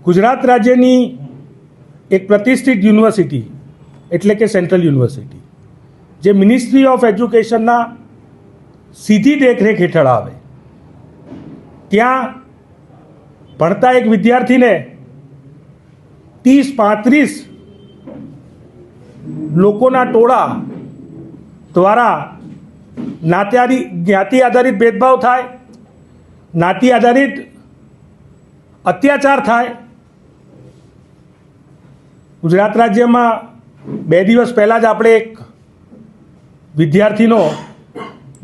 ગુજરાત રાજ્યની એક પ્રતિષ્ઠિત યુનિવર્સિટી એટલે કે સેન્ટ્રલ યુનિવર્સિટી જે મિનિસ્ટ્રી ઓફ એજ્યુકેશનના સીધી દેખરેખ હેઠળ આવે, ત્યાં ભણતા એક વિદ્યાર્થીને 30-35 લોકોના ટોળા દ્વારા જ્ઞાતિ આધારિત ભેદભાવ થાય, જ્ઞાતિ આધારિત અત્યાચાર થાય. ગુજરાત રાજ્યમાં 2 દિવસ પહેલાં જ આપણે એક વિદ્યાર્થીનો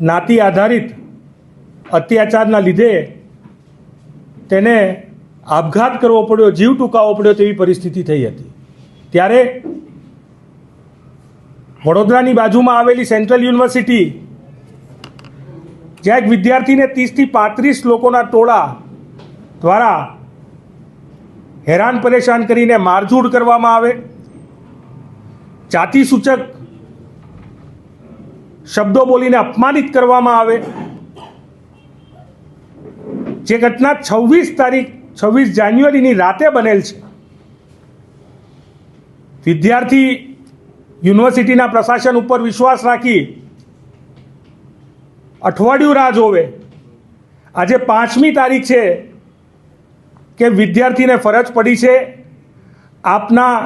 જ્ઞાતિ આધારિત અત્યાચારના લીધે તેને આપઘાત કરવો પડ્યો, જીવ ટૂંકાવવો પડ્યો તેવી પરિસ્થિતિ થઈ હતી. ત્યારે વડોદરાની બાજુમાં આવેલી સેન્ટ્રલ યુનિવર્સિટી, જ્યાં એક વિદ્યાર્થીને 30-35 લોકોના ટોળા દ્વારા હેરાન પરેશાન કરીને મારઝૂડ કરવામાં આવે, જાતિસૂચક શબ્દો બોલીને અપમાનિત કરવામાં આવે, જે ઘટના 26 જાન્યુઆરીની રાતે બનેલ છે. વિદ્યાર્થી યુનિવર્સિટીના પ્રશાસન ઉપર વિશ્વાસ રાખી અઠવાડિયું રાહ જોવે. આજે 5મી તારીખ છે કે વિદ્યાર્થીને ફરજ પડી છે આપના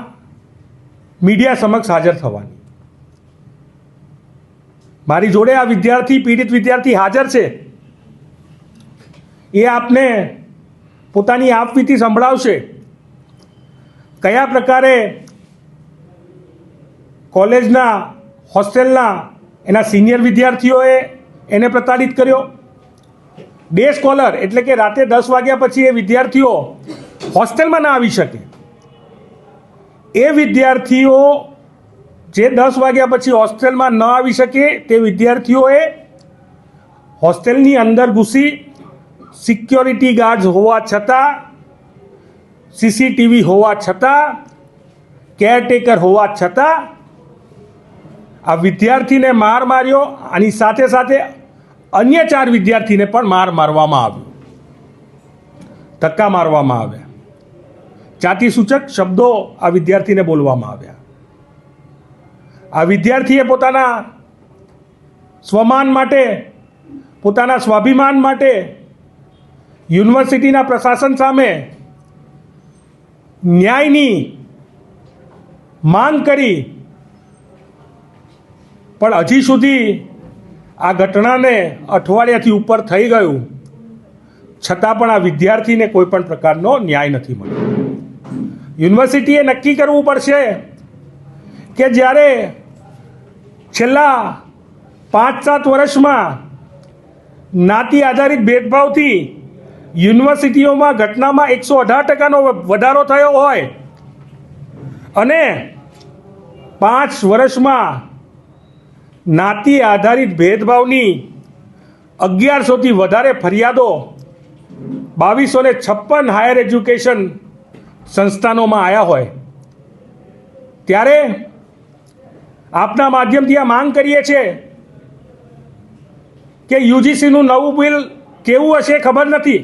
મીડિયા સમક્ષ હાજર થવાની. મારી જોડે આ પીડિત વિદ્યાર્થી હાજર છે. એ આપને પોતાની આપવીતી સંભળાવશે. કયા પ્રકારે કોલેજના હોસ્ટેલના એના સિનિયર વિદ્યાર્થીઓએ એને પ્રતાડિત કર્યો. ડે સ્કોલર એટલે કે રાતે 10 વાગ્યા પછી એ વિદ્યાર્થીઓ હોસ્ટેલમાં ના આવી શકે. એ વિદ્યાર્થીઓ જે 10 વાગ્યા પછી હોસ્ટેલમાં ન આવી શકે તે વિદ્યાર્થીઓએ હોસ્ટેલની અંદર ઘૂસી સિક્યોરિટી ગાર્ડ્સ હોવા છતાં, CCTV હોવા છતાં, કેરટેકર હોવા છતાં આ વિદ્યાર્થીને માર માર્યો. આની સાથે સાથે અન્ય 4 વિદ્યાર્થીને પણ મારવામાં આવ્યો, ધક્કા મારવામાં આવ્યા, જાતિસૂચક શબ્દો આ વિદ્યાર્થીને બોલવામાં આવ્યા. આ વિદ્યાર્થીએ પોતાના સ્વમાન માટે, પોતાના સ્વાભિમાન માટે યુનિવર્સિટીના પ્રશાસન સામે ન્યાયની માંગ કરી, પણ હજી સુધી આ ઘટનાને અઠવાડિયાથી ઉપર થઈ ગયું છતાં પણ આ વિદ્યાર્થીને કોઈ પણ પ્રકારનો ન્યાય નથી મળ્યો. યુનિવર્સિટીએ નક્કી કરવું પડશે કે જ્યારે છેલ્લા 5-7 વર્ષમાં જ્ઞાતિ આધારિત ભેદભાવથી યુનિવર્સિટીઓમાં ઘટનામાં 118% વધારો થયો હોય અને 5 વર્ષમાં જ્ઞાતિ આધારિત ભેદભાવની 1100થી વધારે ફરિયાદો 2256 હાયર એજ્યુકેશન સંસ્થાનોમાં આવ્યા હોય, ત્યારે આપના માધ્યમથી આ માંગ કરીએ છીએ કે યુજીસીનું નવું બિલ કેવું હશે ખબર નથી.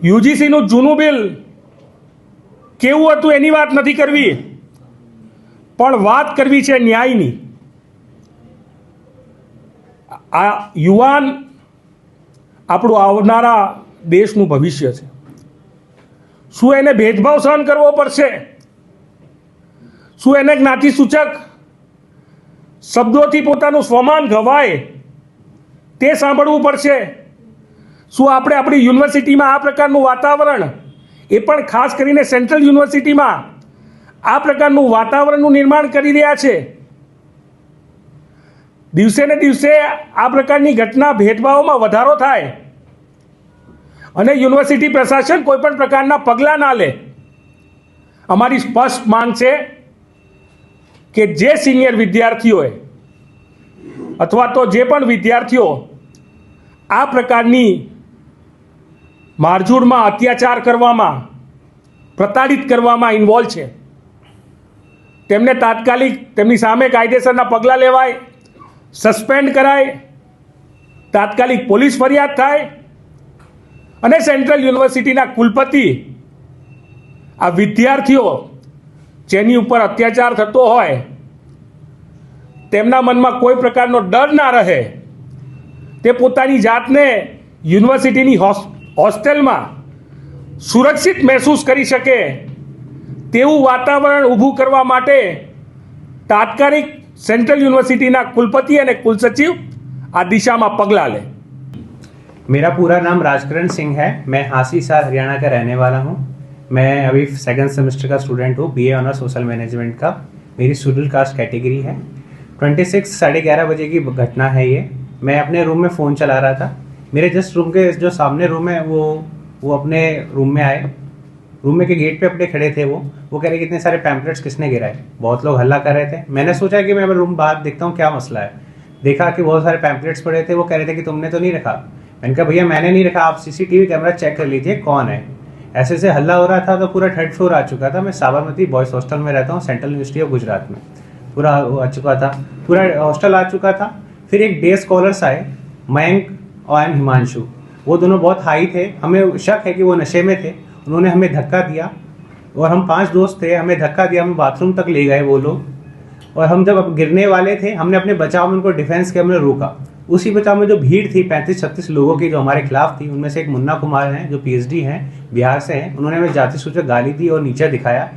યુજીસીનું જૂનું બિલ કેવું હતું એની વાત નથી કરવી, પણ વાત કરવી છે ન્યાયની. આ યુવાન આપણું આવનારા દેશનું ભવિષ્ય છે. શું એને ભેદભાવ સહન કરવો પડશે? શું એને જ્ઞાતિસૂચક શબ્દોથી પોતાનું સ્વમાન ઘવાય તે સાંભળવું પડશે? શું આપણે આપણી યુનિવર્સિટીમાં આ પ્રકારનું વાતાવરણ, એ પણ ખાસ કરીને સેન્ટ્રલ યુનિવર્સિટીમાં આ પ્રકારનું વાતાવરણનું નિર્માણ કરી રહ્યા છે? દિવસે ને દિવસે આ પ્રકારની ઘટના ભેદભાવમાં વધારો થાય અને યુનિવર્સિટી પ્રશાસન કોઈ પણ પ્રકારના પગલાં ના લે. અમારી સ્પષ્ટ માંગ છે કે જે સિનિયર વિદ્યાર્થીઓએ અથવા તો જે પણ વિદ્યાર્થીઓ આ પ્રકારની મારઝૂડમાં, અત્યાચાર કરવામાં, પ્રતાડિત કરવામાં ઇન્વોલ્વ છે, તેમને તાત્કાલિક તેમની સામે કાયદેસરના પગલાં લેવાય, સસ્પેન્ડ કરાય, તાત્કાલિક પોલીસ ફરિયાદ થાય અને સેન્ટ્રલ યુનિવર્સિટીના કુલપતિ આ વિદ્યાર્થીઓ જેની ઉપર અત્યાચાર થતો હોય તેમના મનમાં કોઈ પ્રકારનો ડર ના રહે, તે પોતાની જાતને યુનિવર્સિટીની હોસ્ટેલમાં સુરક્ષિત મહેસૂસ કરી શકે તેવું વાતાવરણ ઊભું કરવા માટે તાત્કાલિક સેન્ટ્રલ યુનિवर्सिटीના કુલપતિ અને કુલસचिव આ દિશામાં પગલાં લે। मेरा पूरा नाम राजकरण सिंह है। मैं हासीसार हरियाणा का रहने वाला हूँ। मैं अभी सेकंड सेमेस्टर का स्टूडेंट हूँ, बीए ऑनर सोशल मैनेजमेंट का। मेरी शेड्यूल कास्ट कैटेगरी है। 26 11:30 बजे की घटना है ये। मैं अपने रूम में फ़ोन चला रहा था। मेरे जस्ट रूम के जो सामने रूम है वो अपने रूम में आए। रूम में के गेट पे अपने खड़े थे। वो कह रहे कि इतने सारे पैम्पलेट्स किसने गिराए। बहुत लोग हल्ला कर रहे थे। मैंने सोचा कि मैं रूम बाहर देखता हूँ क्या मसला है। देखा कि बहुत सारे पैम्पलेट्स पड़े थे। वो कह रहे थे कि तुमने तो नहीं रखा। मैंने कहा भैया मैंने नहीं रखा, आप सीसीटीवी कैमरा चेक कर लीजिए कौन है। ऐसे से हल्ला हो रहा था तो पूरा 3rd फ्लोर आ चुका था। मैं साबरमती बॉयज़ हॉस्टल में रहता हूँ, सेंट्रल यूनिवर्सिटी ऑफ गुजरात में। पूरा आ चुका था, पूरा हॉस्टल आ चुका था। फिर एक डे स्कॉलर्स आए, मयंक और हिमांशु। वो दोनों बहुत हाई थे। हमें शक है कि वो नशे में थे। उन्होंने हमें धक्का दिया और हम 5 दोस्त थे। हमें धक्का दिया, हमें बाथरूम तक ले गए वो लोग। और हम जब अब गिरने वाले थे, हमने अपने बचाव में उनको डिफेंस किया, हमने रोका। उसी बचाव में जो भीड़ थी 35-36 लोगों की जो हमारे खिलाफ थी, उनमें से एक मुन्ना कुमार हैं जो पीएचडी हैं, बिहार से हैं। उन्होंने हमें जाति सूचक गाली दी और नीचे दिखाया।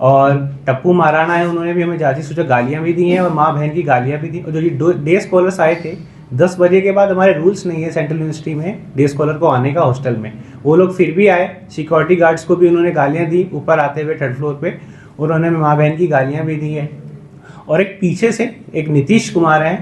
और टप्पू महाराणा है, उन्होंने भी हमें जाति सूचक गालियाँ भी दी हैं और माँ बहन की गालियाँ भी दी। और जो ये डे स्कॉलर्स आए थे 10 बजे के बाद, हमारे रूल्स नहीं है सेंट्रल यूनिवर्सिटी में डे स्कॉलर को आने का हॉस्टल में। वो लोग फिर भी आए। सिक्योरिटी गार्ड्स को भी उन्होंने गालियाँ दी ऊपर आते हुए 3rd फ्लोर पे। उन्होंने माँ बहन की गालियाँ भी दी हैं। और एक पीछे से एक नीतीश कुमार हैं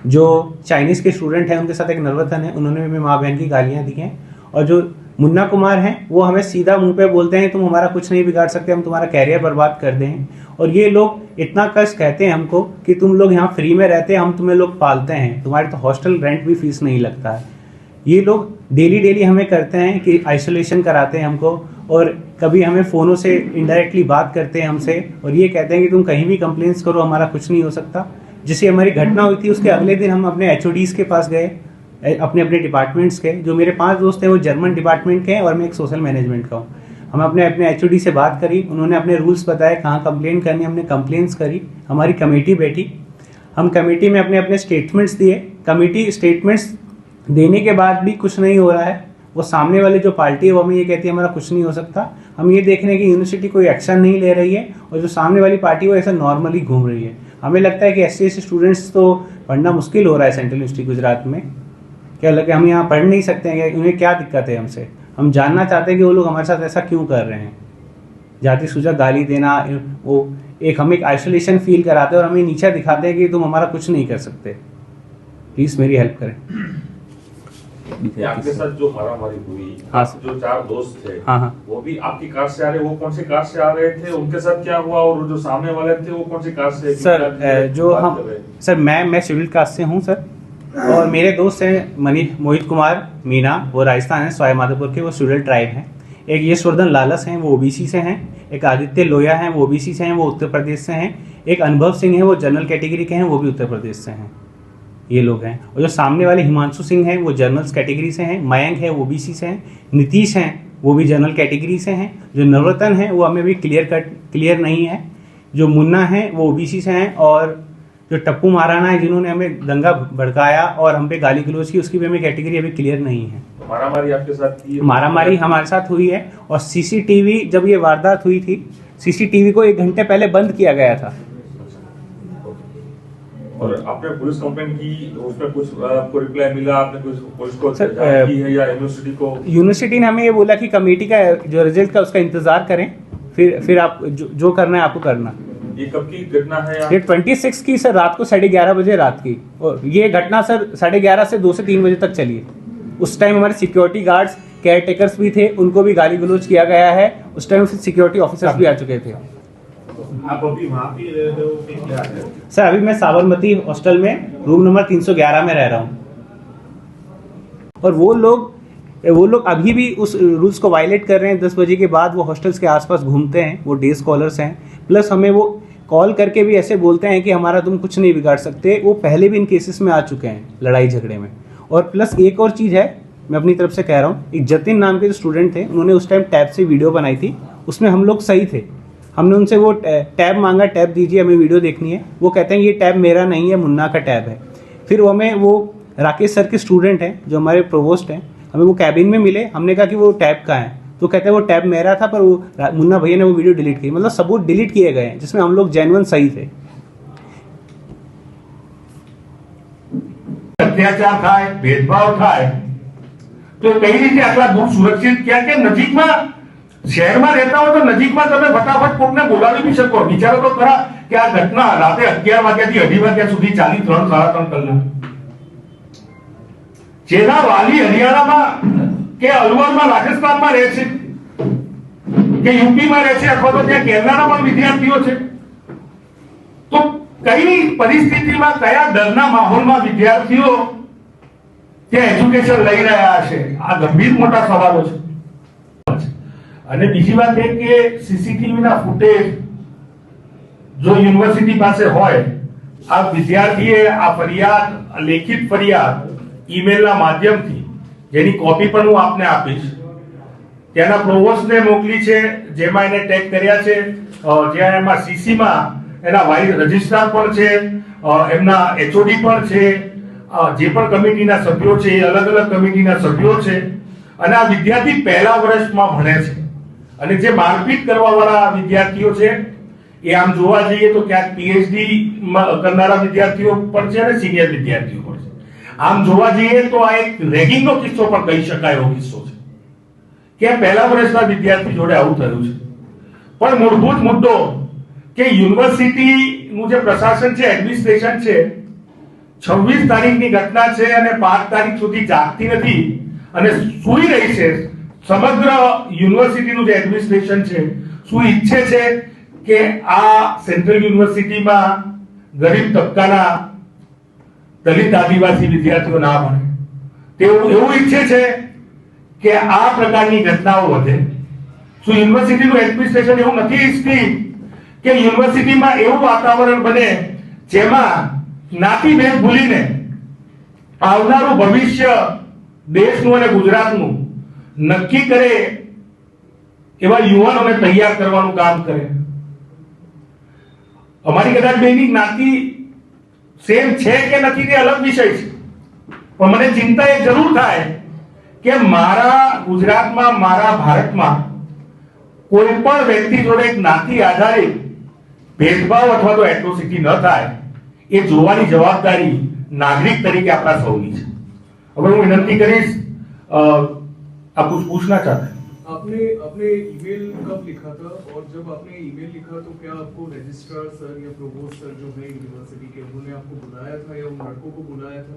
जो चाइनीज़ के स्टूडेंट हैं, उनके साथ एक नरवतन है, उन्होंने भी माँ बहन की गालियाँ दी हैं। और जो मुन्ना कुमार हैं वो हमें सीधा मुंह पे बोलते हैं तुम हमारा कुछ नहीं बिगाड़ सकते, हम तुम्हारा कैरियर बर्बाद कर दें। और ये लोग इतना कष्ट कहते हैं हमको कि तुम लोग यहाँ फ्री में रहते हैं, हम तुम्हें लोग पालते हैं, तुम्हारे तो हॉस्टल रेंट भी फीस नहीं लगता है। ये लोग डेली हमें करते हैं कि आइसोलेशन कराते हैं हमको। और कभी हमें फ़ोनों से इनडायरेक्टली बात करते हैं हमसे और ये कहते हैं कि तुम कहीं भी कंप्लेंट्स करो, हमारा कुछ नहीं हो सकता। जिससे हमारी घटना हुई थी उसके अगले दिन हम अपने HODs के पास गए, अपने डिपार्टमेंट्स के। जो मेरे 5 दोस्त हैं वो जर्मन डिपार्टमेंट के हैं और मैं एक सोशल मैनेजमेंट का हूँ। हम अपने HOD से बात करी, उन्होंने अपने रूल्स बताए कहाँ कंप्लेंट करनी, हमने कंप्लेंट्स करी। हमारी कमेटी बैठी, हम कमेटी में अपने स्टेटमेंट्स दिए। कमेटी स्टेटमेंट्स देने के बाद भी कुछ नहीं हो रहा है। वो सामने वाली जो पार्टी है वो हमें ये कहती है हमारा कुछ नहीं हो सकता। हम ये देख रहे हैं कि यूनिवर्सिटी कोई एक्शन नहीं ले रही है और जो सामने वाली पार्टी वो ऐसा नॉर्मली घूम रही है। हमें लगता है कि SC स्टूडेंट्स तो पढ़ना मुश्किल हो रहा है सेंट्रल यूनिवर्सिटी गुजरात में। क्या लगे हम यहाँ पढ़ नहीं सकते हैं, उन्हें क्या दिक्कत है हमसे। हम जानना चाहते हैं कि वो लोग हमारे साथ ऐसा क्यों कर रहे हैं। जाति सूचक गाली देना, वो हमें एक आइसोलेशन फील कराते हैं और हमें नीचे दिखाते हैं कि तुम हमारा कुछ नहीं कर सकते। प्लीज़ मेरी हेल्प करें। आपके साथ जो मारामारी हुई, हाँ, जो 4 दोस्त थे, हाँ, वो भी आपकी कार से आ रहे, वो कौन सी कार से आ रहे थे, उनके साथ क्या हुआ, और जो सामने वाले थे वो कौन सी कार से? सर मैं शेड्यूल कास्ट से हूँ सर। और मेरे दोस्त हैं मोहित कुमार मीना, वो राजस्थान है, सवाई माधोपुर के, वो शेड्यूल ट्राइब हैं। एक यशवर्धन लालस हैं, वो OBC से हैं। एक आदित्य लोया हैं, वो OBC से हैं, वो उत्तर प्रदेश से हैं। एक अनुभव सिंह हैं, वो जनरल कैटेगरी के हैं, वो भी उत्तर प्रदेश से हैं। ये लोग हैं। और जो सामने वाले हिमांशु सिंह हैं वो जनरल्स कैटेगरी से हैं। मयंक है वो OBC से हैं। नीतीश हैं वो भी जनरल कैटेगरी से हैं। जो नवरत्न है वो हमें भी क्लियर नहीं है। जो मुन्ना है वो OBC से हैं। और जो टप्पू महाराणा है जिन्होंने हमें दंगा भड़काया और हम पे गाली गलौज की, उसकी भी हमें कैटेगरी अभी क्लियर नहीं है। मारामारी आपके साथ की? मारामारी हमारे साथ हुई है। और CCTV जब ये वारदात हुई थी, CCTV को 1 घंटे पहले बंद किया गया था। और आपने पुलिस कंप्लेंट की, उसमें कुछ आपको रिप्लाई मिला? आपने कुछ पुलिस को की है या यूनिवर्सिटी को? यूनिवर्सिटी ने हमें ये बोला कि कमेटी का जो रिजल्ट का उसका इंतजार करें, फिर आप जो करना है आपको करना। ये कब की घटना है? ये 26 की सर, रात को 11:30 बजे रात की। और ये घटना सर 11:30 से 2 से 3 बजे तक चली है। उस टाइम हमारे सिक्योरिटी गार्ड्स, केयर टेकर्स भी थे, उनको भी गाली गलौज किया गया है। उस टाइम सिक्योरिटी ऑफिसर्स भी आ चुके थे। आप अभी वहाँ पे रह रहे हो कि क्या है? सर अभी मैं साबरमती हॉस्टल में रूम नंबर 311 में रह रहा हूँ। और वो लोग अभी भी उस रूल्स को वायलेट कर रहे हैं। 10 बजे के बाद वो हॉस्टल्स के आसपास घूमते हैं। वो डे स्कॉलर्स हैं। प्लस हमें वो कॉल करके भी ऐसे बोलते हैं कि हमारा तुम कुछ नहीं बिगाड़ सकते। वो पहले भी इन केसेस में आ चुके हैं लड़ाई झगड़े में। और प्लस एक और चीज़ है मैं अपनी तरफ से कह रहा हूँ, एक जतिन नाम के जो स्टूडेंट थे, उन्होंने उस टाइम टैब से वीडियो बनाई थी, उसमें हम लोग सही थे। हमने उनसे वो टैब मांगा, टैब दीजिए हमें वीडियो देखनी है। वो कहते हैं ये टैब मेरा नहीं है, मुन्ना का टैब है। फिर वो राकेश सर के स्टूडेंट हैं जो हमारे प्रोवोस्ट हैं, हमें वो कैबिन में मिले, हमने कहा कि वो टैब कहाँ है, तो कहते हैं वो टैब मेरा था, पर वो मुन्ना भैया ने वो वीडियो डिलीट की। मतलब सबूत डिलीट किए गए हैं जिसमें हम लोग जेन्युइन सही थे। અત્યાચાર થાય, ભેદભાવ થાય તો કઈ રીતે આટલા દૂર સુરક્ષિત? ક્યાં કે નજીકમાં શહેરમાં રહેતા હોય તો નજીકમાં તમે ફટાફટ કોકને બોલાવી બી શકો. વિચારો તો ખરા કે આ ઘટના રાતે 11 વાગ્યાથી 2:30 વાગ્યા સુધી ચાલી 3-3.5 કલાક. જેના વાલી હરિયાણામાં કે અલવરમાં રાજસ્થાનમાં રહે છે કે યુપીમાં રહે છે અથવા તો ત્યાં કેરળના પણ વિદ્યાર્થીઓ છે, તો કઈ પરિસ્થિતિમાં કયા ડરના માહોલમાં વિદ્યાર્થીઓ ત્યાં એજ્યુકેશન લઈ રહ્યા હશે? આ ગંભીર મોટા સવાલો છે. અને બીજી વાત એ કે સીસીટીવીના ફૂટેજ જો યુનિવર્સિટી પાસે હોય, આ વિદ્યાર્થીએ આ ફરિયાદ, લેખિત ફરિયાદ ઈમેલના માધ્યમથી, જેની કોપી પણ હું આપને આપીશ, ત્યાંના પ્રોવોસ્ટને મોકલી છે, જેમાં એને ટેગ કર્યા છે, જ્યાં એમાં સીસીમાં એના વાઇસ રજિસ્ટ્રાર પણ છે, એમના એચઓડી પણ છે, જે પણ કમિટીના સભ્યો છે એ અલગ અલગ કમિટીના સભ્યો છે, અને આ વિદ્યાર્થી પહેલા વર્ષમાં ભણે છે. અને જે મારપીટ કરવાવાળા વિદ્યાર્થીઓ છે એ આમ જોવા જઈએ તો ક્યાંક પીએચડી કરનારા વિદ્યાર્થીઓ પણ છે અને સિનિયર વિદ્યાર્થીઓ પણ છે. આમ જોવા જઈએ તો આ એક રેગિંગનો કિસ્સો પણ કહી શકાય એવો કિસ્સો છે કે પહેલા વર્ષના વિદ્યાર્થી જોડે આવું થયું છે. પણ મૂળભૂત મુદ્દો કે યુનિવર્સિટીનું જે પ્રશાસન છે, એડમિનિસ્ટ્રેશન છે, 26 તારીખની ઘટના છે અને 5 તારીખ સુધી જાગતી નથી અને સૂઈ રહી છે. સમગ્ર યુનિવર્સિટીનું જે એડમિનિસ્ટ્રેશન છે શું ઈચ્છે છે કે આ સેન્ટ્રલ યુનિવર્સિટીમાં ગરીબ તબક્કાના દલિત આદિવાસી વિદ્યાર્થીઓ ના ભણે? તેઓ એવું ઈચ્છે છે કે આ પ્રકારની ઘટનાઓ વધે? શું યુનિવર્સિટીનું એડમિનિસ્ટ્રેશન એવું નથી ઈચ્છતી કે યુનિવર્સિટીમાં એવું વાતાવરણ બને જેમાં જ્ઞાતિભેદ ભૂલીને આવનારું ભવિષ્ય દેશનું અને ગુજરાતનું નક્કી કરે એવા યુવાનોને તૈયાર કરવાનું કામ કરે? અમારી કદાચ બેની જ્ઞાતિ સેમ છે કે નથી તે અલગ વિષય છે, પણ મને ચિંતા એ જરૂર થાય કે મારા ગુજરાતમાં, મારા ભારતમાં કોઈ પણ વ્યક્તિ જોડે જ્ઞાતિ આધારિત ભેદભાવ અથવા તો એટ્રોસિટી ન થાય એ જોવાની જવાબદારી નાગરિક તરીકે આપણા સૌની છે. હવે હું વિનંતી કરીશ, आप कुछ पूछना चाहते हैं? आपने ईमेल कब लिखा था, और जब आपने ईमेल लिखा तो क्या आपको रजिस्ट्रार सर या प्रोवोस्ट सर जो है यूनिवर्सिटी के, उन्होंने आपको बुलाया था या उन लड़कों को बुलाया था?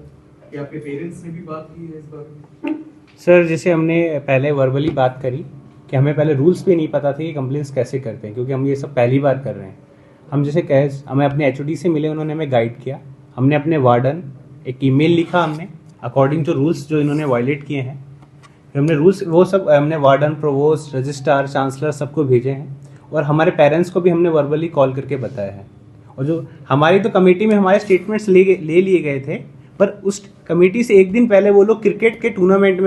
क्या आपके पेरेंट्स ने भी बात की है इस बारे में? सर, जैसे हमने पहले वर्बली बात करी कि हमें पहले रूल्स भी नहीं पता थे कि कंप्लेंट्स कैसे करते हैं, क्योंकि हम ये सब पहली बार कर रहे हैं। हम जैसे हमें अपने एचओडी से मिले, उन्होंने हमें गाइड किया, हमने अपने वार्डन एक ईमेल लिखा, हमने अकॉर्डिंग टू रूल्स जो इन्होंने वायलेट किए हैं, हमने रूल्स वो सब हमने वार्डन, प्रोवोस्ट, रजिस्ट्रार, चांसलर सबको भेजे हैं, और हमारे पेरेंट्स को भी हमने वर्बली कॉल करके बताया है। और जो हमारी तो कमेटी में हमारे स्टेटमेंट्स ले लिए गए थे, पर उस कमेटी से एक दिन पहले वो लोग क्रिकेट के टूर्नामेंट में